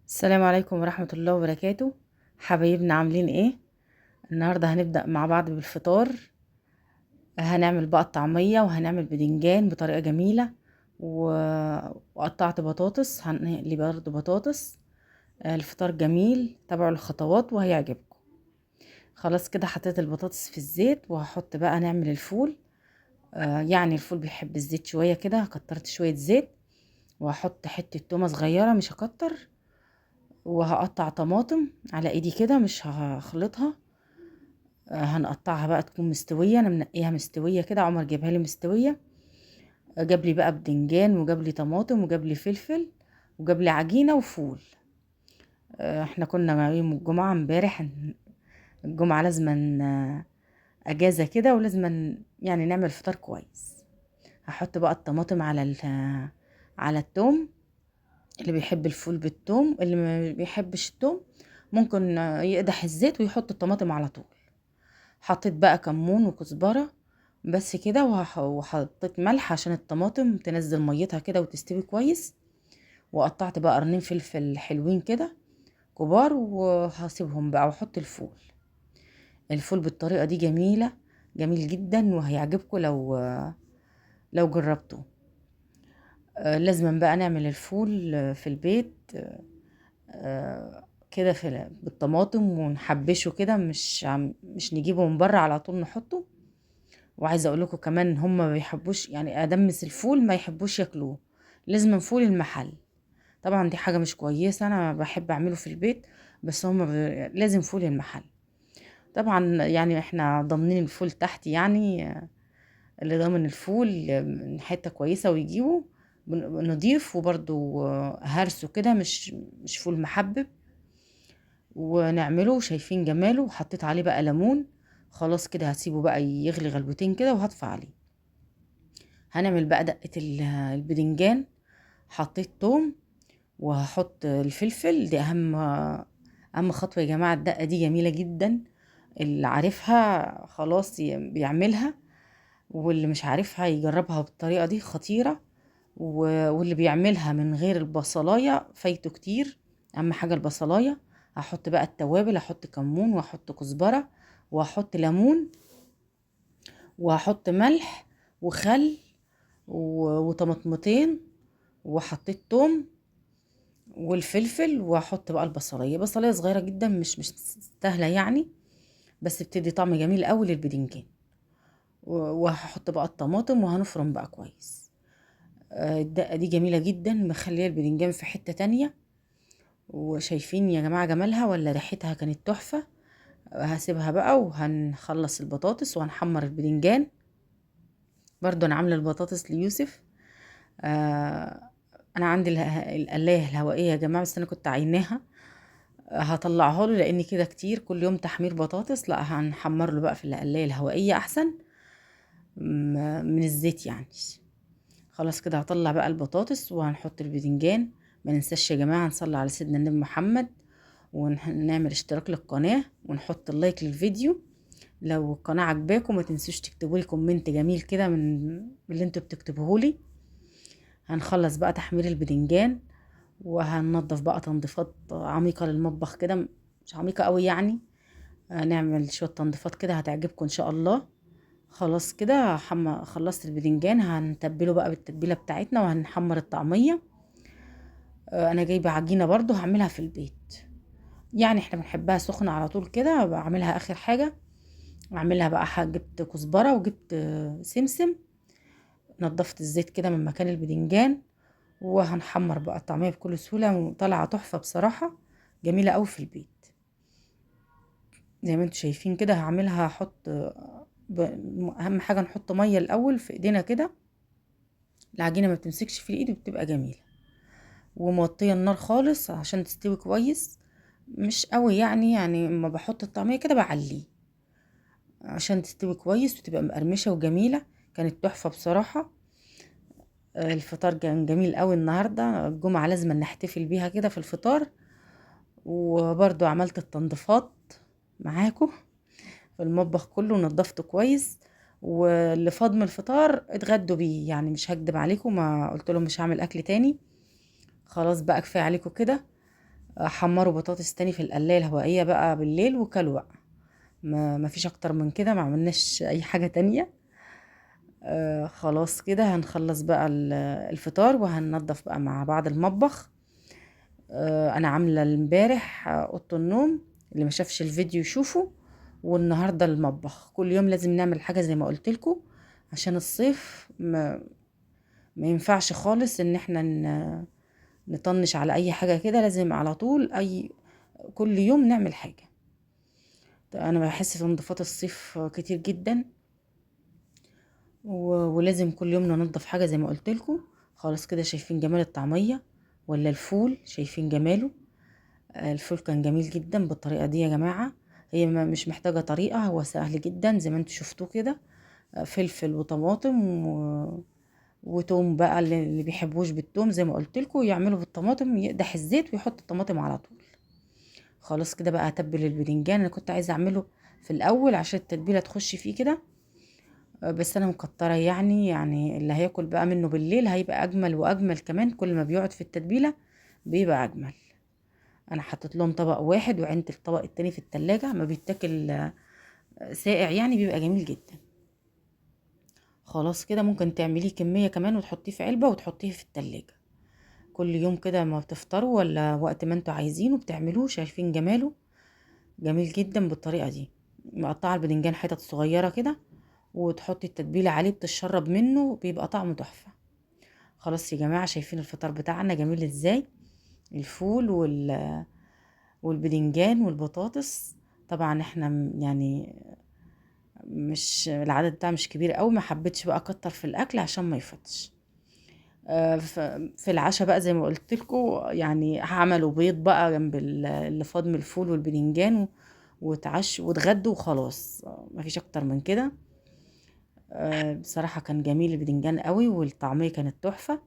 السلام عليكم ورحمة الله وبركاته. حبايبنا عاملين ايه؟ النهاردة هنبدأ مع بعض بالفطار. هنعمل بقى الطعمية وهنعمل بدنجان بطريقة جميلة و... وقطعت بطاطس، هنقلي برضه بطاطس. الفطار جميل، تابعوا الخطوات وهيعجبكم. خلاص كده حطيت البطاطس في الزيت، وهحط بقى نعمل الفول. يعني الفول بيحب الزيت شوية كده، كترت شوية زيت. وهحط حتة تومة صغيرة، مش هكتر. وهقطع طماطم على ايدي كده، مش هخلطها. هنقطعها بقى تكون مستوية، انا منقيها مستوية كده، عمر جابها لي مستوية. جاب لي بقى بدنجان، وجاب لي طماطم، وجاب لي فلفل، وجاب لي عجينة وفول. احنا كنا يوم الجمعة امبارح. الجمعة لازم اجازة كده، ولازم يعني نعمل فطار كويس. هحط بقى الطماطم على التوم. اللي بيحب الفول بالثوم، اللي ما بيحبش الثوم ممكن يقدح الزيت ويحط الطماطم على طول. حطيت بقى كمون وكزبرة بس كده، وحطيت ملح عشان الطماطم تنزل ميتها كده وتستوي كويس. وقطعت بقى قرنين فلفل حلوين كده كبار، وهسيبهم بقى واحط الفول. الفول بالطريقة دي جميلة، جميل جدا، وهيعجبكم لو جربتوا. لازم بقى نعمل الفول في البيت. كده بالطماطم ونحبشه كده، مش نجيبه من بره على طول نحطه. وعايزه اقول لكم كمان، هم ما بيحبوش يعني ادمس الفول، ما يحبوش ياكلوه. لازم فول المحل. طبعا دي حاجه مش كويسه، انا بحب اعمله في البيت. بس هم لازم فول المحل. طبعا يعني احنا ضامنين الفول تحت يعني. اللي ضامن الفول من حته كويسه ويجيبه نضيف، وبرده هرسه كده، مش فول محبب. ونعمله شايفين جماله، وحطيت عليه بقى ليمون. خلاص كده هسيبه بقى يغلي غلوتين كده، وهطفي عليه. هنعمل بقى دقة البدنجان. حطيت توم، وهحط الفلفل. دي اهم خطوة يا جماعة، الدقة دي جميلة جدا. اللي عارفها خلاص بيعملها، واللي مش عارفها يجربها بالطريقة دي خطيرة. واللي بيعملها من غير البصلاية فايته كتير. اهم حاجة البصلاية. هحط بقى التوابل، هحط كمون، وهحط كزبرة، وهحط ليمون، وهحط ملح وخل وطماطمتين. وحطيت توم والفلفل، وهحط بقى بصلايه صغيره جدا، مش سهله يعني. بس بتدي طعم جميل قوي للبدنجان. وهحط بقى الطماطم، وهنفرم بقى كويس. الدقه دي جميله جدا، مخليه البدنجان في حته تانية. وشايفين يا جماعه جمالها ولا ريحتها كانت تحفه. هسيبها بقى، وهنخلص البطاطس وهنحمر البدنجان. برضو انا عامله البطاطس ليوسف. آه انا عندي القلايه الهوائيه يا جماعه، بس انا كنت عيناها. هطلعها له لان كده كتير كل يوم تحمير بطاطس. لا، هنحمر له بقى في القلايه الهوائيه احسن من الزيت يعني. خلاص كده هطلع بقى البطاطس، وهنحط الباذنجان. ما ننساش يا جماعه نصلي على سيدنا النبي محمد، ونعمل اشتراك للقناه، ونحط اللايك للفيديو. لو القناه عجباكم ما تنسوش تكتبوا لي كومنت جميل كده من اللي انتوا بتكتبوه لي. هنخلص بقى تحمير الباذنجان، وهننضف بقى تنظيفات عميقة للمطبخ كده، مش عميقة قوي يعني. نعمل شوية تنظيفات كده هتعجبكم ان شاء الله. خلاص كده خلصت البدنجان، هنتبله بقى بالتتبيلة بتاعتنا، وهنحمر الطعمية. انا جايبة عجينة برضو هعملها في البيت. يعني احنا بنحبها سخنة على طول كده، بعملها اخر حاجة. اعملها بقى جبت كزبرة، وجبت سمسم. نضفت الزيت كده من مكان البدنجان. وهنحمر بقى الطعمية بكل سهولة، وطالعة تحفة بصراحة. جميلة قوي في البيت. زي ما انتوا شايفين كده هعملها، هحط ب... اهم حاجة نحط مية الاول في ايدينا كده. العجينة ما بتمسكش في الايد وبتبقى جميلة. وموطية النار خالص عشان تستوي كويس. مش قوي يعني اما بحط الطعمية كده بعليه عشان تستوي كويس وتبقى مقرمشة وجميلة. كانت تحفة بصراحة. الفطار كان جميل قوي النهاردة، الجمعة لازم نحتفل بيها كده في الفطار. وبرضو عملت التنظيفات معاكم في المطبخ كله، نضفته كويس. واللي فاض من الفطار اتغدوا بيه يعني، مش هكدب عليكم، ما قلت لهم مش هعمل اكل تاني. خلاص بقى كفايه عليكم كده. حمروا بطاطس تاني في القلاية الهوائية بقى بالليل وكلوا بقى. ما فيش اكتر من كده، ما عملناش اي حاجة تانية. خلاص كده هنخلص بقى الفطار وهننضف بقى مع بعض المطبخ. انا عاملة امبارح اوضه النوم، اللي ما شافش الفيديو يشوفه. والنهارده المطبخ، كل يوم لازم نعمل حاجة زي ما قلت لكم، عشان الصيف ما ينفعش خالص ان احنا نطنش على اي حاجة كده، لازم على طول كل يوم نعمل حاجة. انا بحس في نظافات الصيف كتير جدا، ولازم كل يوم ننضف حاجة زي ما قلت لكم. خلاص كده شايفين جمال الطعمية ولا الفول؟ شايفين جماله. الفول كان جميل جدا بالطريقة دي يا جماعة. هي مش محتاجة طريقة، هو سهل جدا زي ما انتوا شفتوه كده. فلفل وطماطم وتوم بقى، اللي بيحبوش بالتوم زي ما قلت لكم يعملوا بالطماطم، يقدح الزيت ويحط الطماطم على طول. خلاص كده بقى هتبل البدنجان. انا كنت عايزه اعمله في الاول عشان التتبيله تخش فيه كده، بس انا مكتره يعني اللي هياكل بقى منه بالليل هيبقى اجمل واجمل كمان، كل ما بيقعد في التتبيله بيبقى اجمل. انا حطيت لهم طبق واحد وعينت الطبق التاني في التلاجة، ما بيتاكل ساقع يعني، بيبقى جميل جدا. خلاص كده ممكن تعمليه كميه كمان وتحطيه في علبه وتحطيه في التلاجة. كل يوم كده ما بتفطروا ولا وقت ما انتوا عايزينه بتعملوه. شايفين جماله جميل جدا بالطريقه دي. مقطعه البدنجان حتت صغيره كده وتحطي التتبيله عليه بتشرب منه، بيبقى طعمه تحفه. خلاص يا جماعه شايفين الفطار بتاعنا جميل ازاي؟ الفول والبدنجان والبطاطس. طبعا احنا يعني مش العدد بتاعه مش كبير قوي، ما حبيتش بقى اكتر في الاكل عشان ما يفتش. في العشاء بقى زي ما قلت لكم يعني هعملوا بيض بقى جنب اللي فاض من الفول والبدنجان، وتعش واتغدوا وخلاص. مفيش اكتر من كده. بصراحة كان جميل البدنجان قوي، والطعمية كانت تحفة،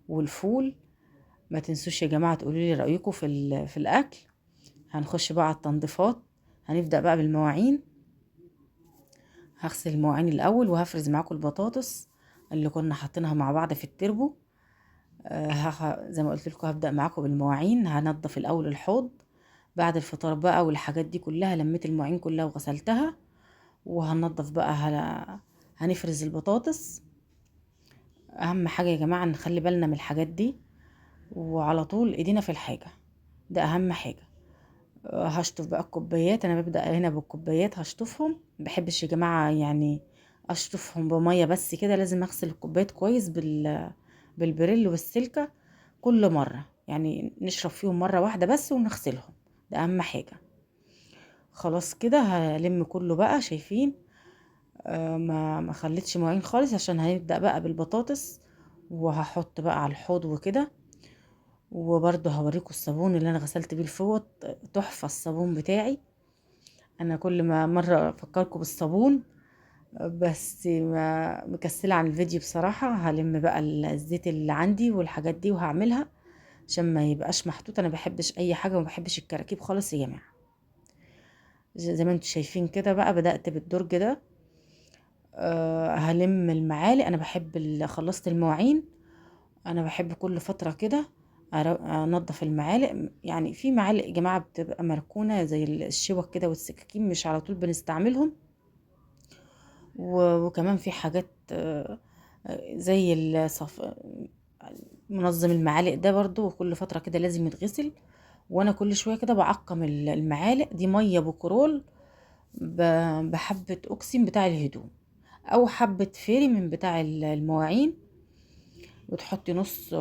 والفول. ما تنسوش يا جماعة تقولوا لي رأيكم في الأكل. هنخش بقى على التنظيفات. هنبدأ بقى بالمواعين. هغسل المواعين الأول وهفرز معاكم البطاطس اللي كنا حاطينها مع بعض في التربو. زي ما قلت لكم هبدأ معاكم بالمواعين. هنضف الأول الحوض بعد الفطار بقى والحاجات دي كلها، لميت المواعين كلها وغسلتها. وهنضف بقى هنفرز البطاطس. اهم حاجة يا جماعة نخلي بالنا من الحاجات دي، وعلى طول ايدينا في الحاجة، ده اهم حاجة. هشطف بقى الكوبايات. انا ببدأ هنا بالكوبايات هشطفهم. مبحبش يا جماعة يعني اشطفهم بمية بس كده، لازم اغسل الكوبايات كويس بالبريل والسلكة كل مرة، يعني نشرب فيهم مرة واحدة بس ونغسلهم، ده اهم حاجة. خلاص كده هلم كله بقى. شايفين ما خليتش مواعين خالص، عشان هنبدأ بقى بالبطاطس. وهحط بقى على الحوض وكده. وبرضه هوريكم الصابون اللي انا غسلت بيه الفوط، تحفة الصابون بتاعي. انا كل ما مرة افكركم بالصابون، بس ما مكسلة عن الفيديو بصراحة. هلم بقى الزيت اللي عندي والحاجات دي وهعملها عشان ما يبقاش محطوط. انا بحبش اي حاجة وما بحبش الكراكيب خالص يا جماعة. زي ما انتم شايفين كده بقى بدأت بالدرج ده. هلم المعالق. انا بحب خلصت المواعين. انا بحب كل فترة كده انضف المعالق. يعني في معالق يا جماعة بتبقى مركونة زي الشوك كده والسكاكين، مش على طول بنستعملهم. وكمان في حاجات زي منظم المعالق ده برضو كل فترة كده لازم يتغسل. وانا كل شوية كده بعقم المعالق دي مية بكرول، بحبة اوكسين بتاع الهدوم، او حبة فيري من بتاع المواعين. وتحطي نص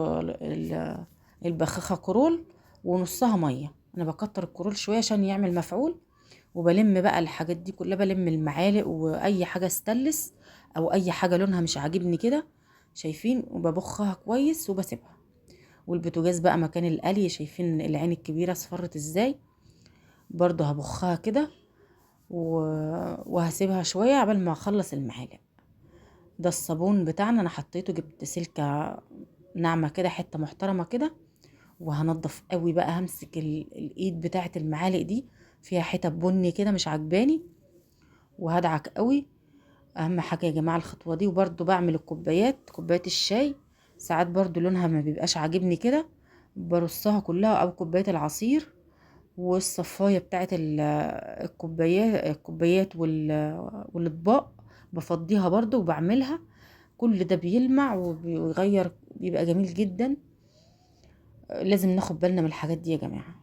البخاخة كرول ونصها مية. انا بكتر الكرول شوية عشان يعمل مفعول. وبلم بقى الحاجات دي كلها، بلم المعالق واي حاجة استلس او اي حاجة لونها مش عاجبني كده. شايفين؟ وببخها كويس وبسيبها. والبوتاجاز بقى مكان القلي، شايفين العين الكبيرة اصفرت ازاي؟ برضو هبخها كده وهسيبها شوية عبال ما اخلص المعالق. ده الصابون بتاعنا، انا حطيته جبت سلكة ناعمة كده، حتة محترمة كده. وهنضف قوي بقى. همسك الايد بتاعه المعالق دي فيها حتت بني كده مش عجباني، وهدعك قوي. اهم حاجه يا جماعه الخطوه دي. وبرده بعمل الكوبايات، كوبايات الشاي ساعات برضو لونها ما بيبقاش عاجبني كده، برصها كلها او كوباية العصير، والصفاية بتاعت الكوبايات والاطباق بفضيها برضو وبعملها. كل ده بيلمع وبيغير، بيبقى جميل جدا. لازم ناخد بالنا من الحاجات دي يا جماعة،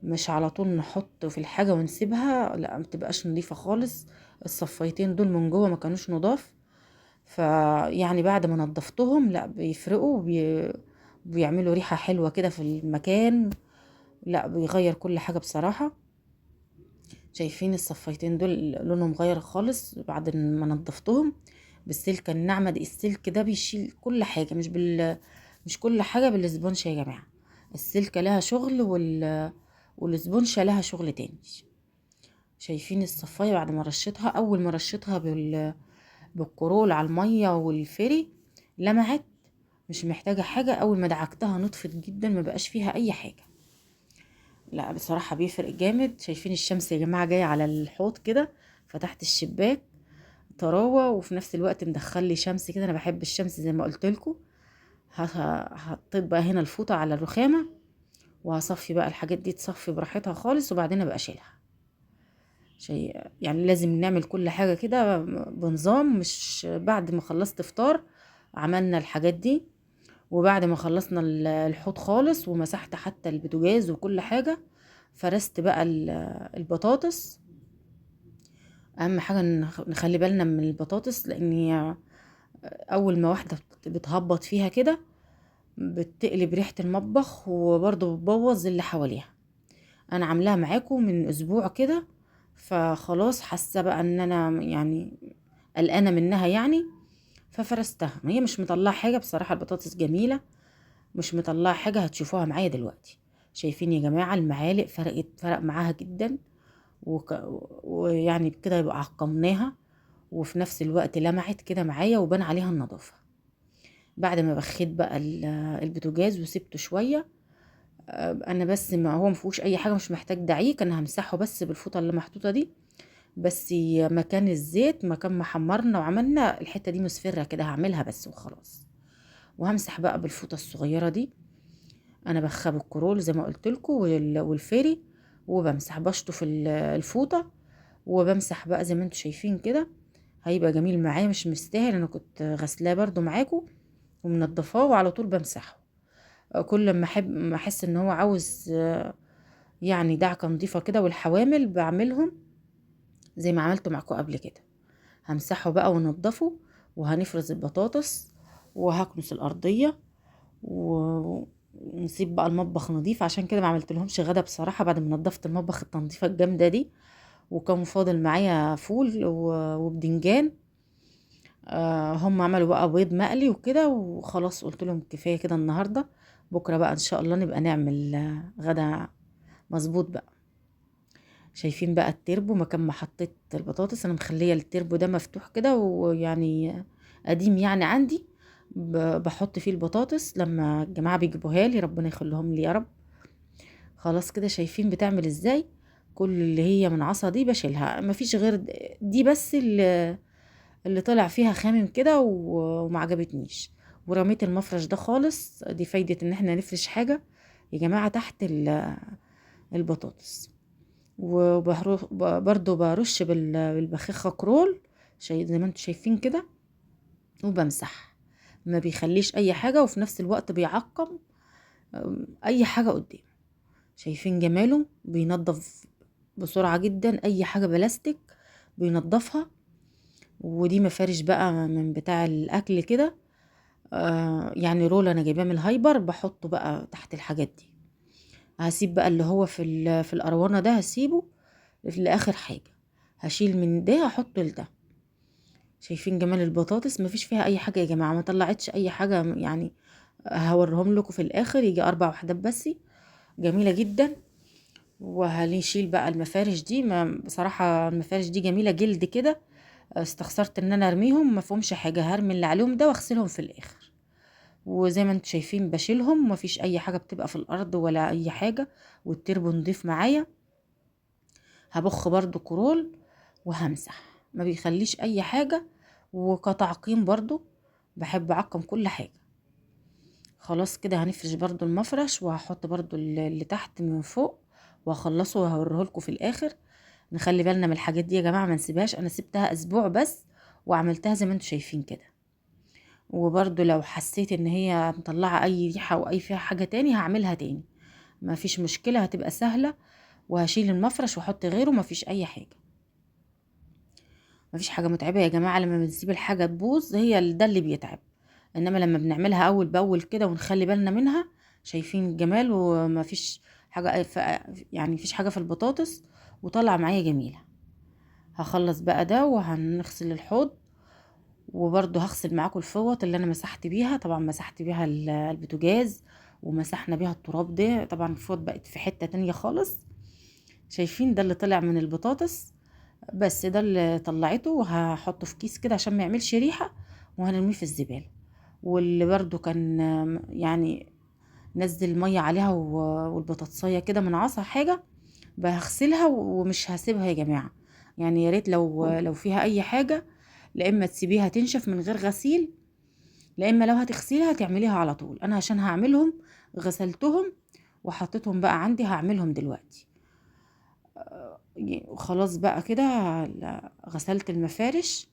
مش على طول نحط في الحاجة ونسيبها، لا متبقاش نظيفة خالص. الصفايتين دول من جوه ما كانوش نضاف، فيعني بعد ما نضفتهم لا بيفرقوا بيعملوا ريحة حلوة كده في المكان. لا بيغير كل حاجة بصراحة. شايفين الصفايتين دول لونهم غير خالص بعد ما نضفتهم بالسلكة الناعمة دي. السلك ده بيشيل كل حاجة، مش كل حاجة بالاسبونشة يا جماعة. السلكة لها شغل والاسبونشة لها شغل تاني. شايفين الصفاية بعد ما رشيتها، اول ما رشيتها بالكرول على المية والفري لمعت، مش محتاجة حاجة. اول ما دعكتها نطفت جدا، ما بقاش فيها اي حاجة. لا بصراحة بيفرق جامد. شايفين الشمس يا جماعة جاية على الحوض كده، فتحت الشباك طراوة وفي نفس الوقت مدخل لي شمس كده. انا بحب الشمس زي ما قلت لكم. حطيت بقى هنا الفوطة على الرخامة، وهصفي بقى الحاجات دي تصفي براحتها خالص، وبعدين ابقى اشيلها. شيء يعني لازم نعمل كل حاجة كده بنظام، مش بعد ما خلصت فطار عملنا الحاجات دي، وبعد ما خلصنا الحوض خالص ومسحت حتى البوتاجاز وكل حاجة، فرست بقى البطاطس. اهم حاجة نخلي بالنا من البطاطس، لان هي اول ما واحدة بتهبط فيها كده بتقلب ريحة المطبخ، وبرضه بتبوظ اللي حواليها. انا عاملاها معاكم من اسبوع كده، فخلاص حاسة بقى ان انا يعني قلقانة منها يعني، ففرستها. هي مش مطلعة حاجة بصراحة، البطاطس جميلة مش مطلعة حاجة، هتشوفوها معايا دلوقتي. شايفين يا جماعة المعالق فرق معاها جدا، وك... ويعني كده يبقى عقمناها، وفي نفس الوقت لمعت كده معايا وبان عليها النظافة. بعد ما بخيت بقى البوتاجاز وسبته شوية، انا بس ما هو مفيهوش اي حاجة، مش محتاج دعيك. انا همسحه بس بالفوطة اللي محطوطة دي بس. مكان الزيت، مكان ما حمرنا وعملنا الحتة دي مصفرة كده، هعملها بس وخلاص. وهمسح بقى بالفوطة الصغيرة دي. انا بخب الكرول زي ما قلت لكم والفيري، وبمسح بشطف الفوطة، وبمسح بقى زي ما انتم شايفين كده. هيبقى جميل معايا، مش مستاهل. انا كنت غسلاه برضو معاكم ومنضفاه وعلى طول بمسحه. كل ما ما احس ان هو عاوز يعني دعكة نضيفة كده، والحوامل بعملهم زي ما عملت معاكم قبل كده. همسحه بقى ونضفه، وهنفرز البطاطس، وهكنس الارضية، ونسيب بقى المطبخ نظيف. عشان كده ما عملت لهمش غدا بصراحة، بعد ما نضفت المطبخ التنظيفة الجامدة دي. وكان فاضل معايا فول وبدنجان. هم عملوا بقى بيض مقلي وكده وخلاص. قلت لهم كفاية كده النهاردة، بكرة بقى ان شاء الله نبقى نعمل غدا مظبوط بقى. شايفين بقى التربو، مكان ما حطيت البطاطس انا مخليه التربو ده مفتوح كده، ويعني قديم يعني عندي. بحط فيه البطاطس لما الجماعه بيجيبوها لي، ربنا يخليهم لي يا رب. خلاص كده شايفين بتعمل ازاي. كل اللي هي من عصا دي بشيلها، مفيش غير دي بس اللي طلع فيها خامم كده وما عجبتنيش. ورميت المفرش ده خالص. دي فايدة ان احنا نفرش حاجة يا جماعة تحت البطاطس. وبرضو برش بالبخاخة كرول زي ما انتم شايفين كده، وبمسح. ما بيخليش اي حاجة، وفي نفس الوقت بيعقم اي حاجة قدام. شايفين جماله، بينظف بسرعة جدا اي حاجة بلاستيك بينظفها. ودي مفارش بقى من بتاع الاكل كده. يعني رول انا جايباه من الهايبر، بحطه بقى تحت الحاجات دي. هسيب بقى اللي هو في الأروانة ده، هسيبه لآخر حاجة. هشيل من ده هحطه لده. شايفين جمال البطاطس، مفيش فيها اي حاجة يا جماعة، ما طلعتش اي حاجة يعني. هوريهم لكم في الاخر، يجي 4 وحدات بس. جميلة جدا. وهنشيل بقى المفارش دي. ما بصراحة المفارش دي جميلة جلد كده. استخسرت ان انا ارميهم، ما فيهمش حاجة، هرمي اللي عليهم ده واغسلهم في الاخر. وزي ما انتم شايفين بشيلهم، مفيش اي حاجة بتبقى في الارض ولا اي حاجة. والتربو نضيف معايا. هبخ برضو كرول وهمسح، ما بيخليش اي حاجة. وكتعقيم برضو بحب اعقم كل حاجة. خلاص كده هنفرش برضو المفرش، وهحط برضو اللي تحت من فوق، وهخلصه وهوريهولكوا في الاخر. نخلي بالنا من الحاجات دي يا جماعه، ما نسيبهاش. انا سبتها اسبوع بس وعملتها زي ما انتوا شايفين كده. وبرضو لو حسيت ان هي مطلعه اي ريحه او اي فيها حاجه تاني هعملها تاني، ما فيش مشكله، هتبقى سهله. وهشيل المفرش واحط غيره، ما فيش اي حاجه. ما فيش حاجه متعبه يا جماعه لما بنسيب الحاجه تبوظ، هي ده اللي بيتعب. انما لما بنعملها اول باول كده ونخلي بالنا منها، شايفين الجمال. وما فيش حاجه يعني مفيش حاجه في البطاطس، وطلع معايا جميله. هخلص بقى ده وهنغسل الحوض. وبرضو هغسل معاكم الفوط اللي انا مسحت بيها، طبعا مسحت بيها البوتاجاز، ومسحنا بيها التراب ده. طبعا الفوط بقت في حتة تانية خالص. شايفين ده اللي طلع من البطاطس، بس ده اللي طلعته. وهحطه في كيس كده عشان ما يعملش ريحة، وهنرميه في الزبالة. واللي برضو كان يعني نزل مية عليها والبطاطسية كده من عصا حاجة، بغسلها ومش هسيبها يا جماعة. يعني يا ريت لو فيها اي حاجة، لا اما تسيبيها تنشف من غير غسيل، لا اما لو هتغسليها تعمليها على طول. انا عشان هعملهم غسلتهم وحطيتهم بقى عندي، هعملهم دلوقتي. خلاص بقى كده غسلت المفارش.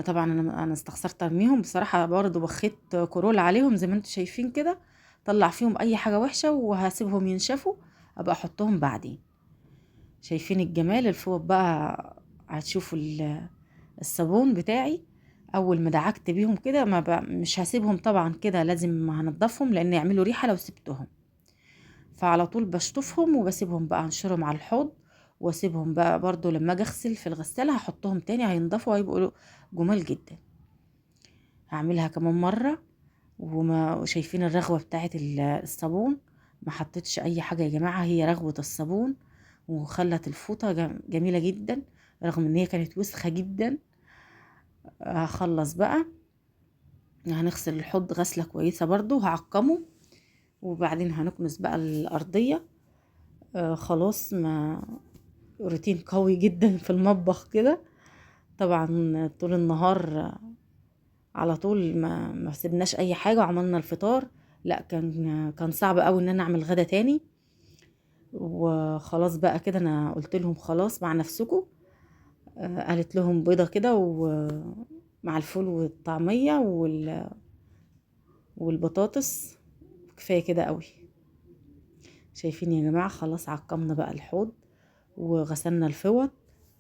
طبعا انا استخسرت ارميهم بصراحة، برضو بخيت كرول عليهم زي ما انتم شايفين كده، طلع فيهم اي حاجة وحشة، وهسيبهم ينشفوا ابقى احطهم بعدين. شايفين الجمال الفوق بقى. هتشوفوا الصابون بتاعي اول ما دعكت بيهم كده، ما مش هسيبهم طبعا كده، لازم هنضفهم لان يعملوا ريحة لو سبتهم. فعلى طول بشطفهم وبسيبهم بقى انشرهم على الحوض، واسيبهم بقى برضو لما اجي اغسل في الغسالة هحطهم تاني، هينضفوا وهيبقوا جمال جدا. هعملها كمان مرة. وشايفين الرغوة بتاعت الصابون، ما حطيتش اي حاجة يا جماعة، هي رغوة الصابون وخلت الفوطة جميلة جدا، رغم ان هي كانت وسخة جدا. هخلص بقى، هنغسل الحوض غسلة كويسة برضو، هعقمه. وبعدين هنكنس بقى الأرضية. خلاص، ما روتين قوي جدا في المطبخ كده. طبعا طول النهار على طول ما سيبناش اي حاجة، وعملنا الفطار. لا، كان صعب قوي ان انا اعمل غدا تاني. وخلاص بقى كده انا قلت لهم خلاص مع نفسكم. قالت لهم بيضة كده ومع الفول والطعمية والبطاطس، كفاية كده قوي. شايفين يا جماعة، خلاص عقمنا بقى الحوض وغسلنا الفوط.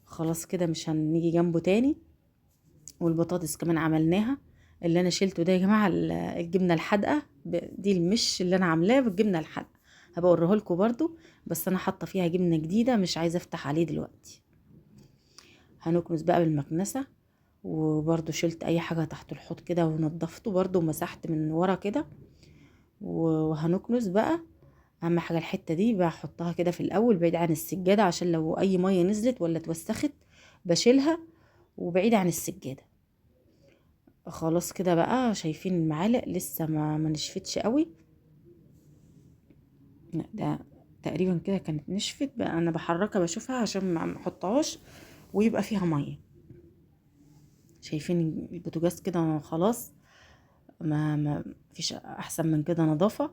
خلاص كده مش هنيجي جنبه تاني. والبطاطس كمان عملناها. اللي انا شلته ده يا جماعة الجبنة الحادقة، دي المش اللي انا عاملاه بالجبنة الحادقة، هبقى اوريه لكم برضو. بس انا حاطه فيها جبنة جديدة، مش عايزة افتح عليه دلوقتي. هنكنس بقى بالمكنسة. وبرضو شلت اي حاجة تحت الحوض كده ونضفته برضو، ومسحت من ورا كده. وهنكنس بقى. اهم حاجه الحته دي بحطها كده في الاول بعيد عن السجاده، عشان لو اي ميه نزلت ولا اتوسخت بشيلها، وبعيد عن السجاده. خلاص كده بقى، شايفين المعالق لسه ما نشفتش قوي. لا، ده تقريبا كده كانت نشفت بقى، انا بحركها بشوفها عشان ما احطهاش ويبقى فيها ميه. شايفين البوتاجاز كده خلاص، ما فيش احسن من كده نظافه.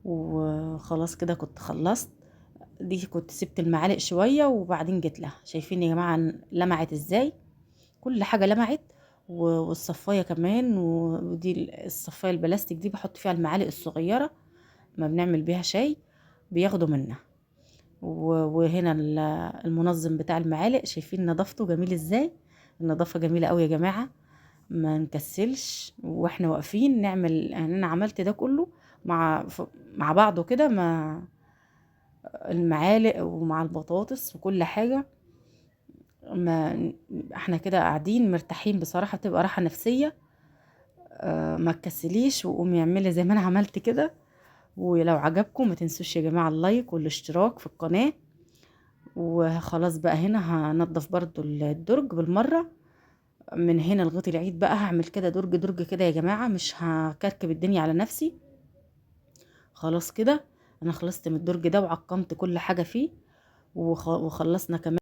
وخلاص كده كنت خلصت. دي كنت سبت المعالق شوية وبعدين جيت لها. شايفين يا جماعة لمعت ازاي؟ كل حاجة لمعت. والصفاية كمان. ودي الصفاية البلاستيك دي بحط فيها المعالق الصغيرة، ما بنعمل بيها شاي بياخدوا منها. وهنا المنظم بتاع المعالق، شايفين نظافته جميل ازاي؟ النظافة جميلة قوي يا جماعة، ما نكسلش واحنا واقفين نعمل. يعني انا عملت ده كله مع مع بعضه كده، ما المعالق ومع البطاطس وكل حاجة. ما احنا كده قاعدين مرتاحين بصراحة، بتبقى راحة نفسية. ما تكسليش وقومي اعملي زي ما انا عملت كده. ولو عجبكم ما تنسوش يا جماعة اللايك والاشتراك في القناة. وخلاص بقى هنا هنضف برضو الدرج بالمرة. من هنا لغاية العيد بقى هعمل كده درج درج كده يا جماعة، مش هكركب الدنيا على نفسي. خلاص كده انا خلصت من الدرج ده وعقمت كل حاجة فيه. وخلصنا كمان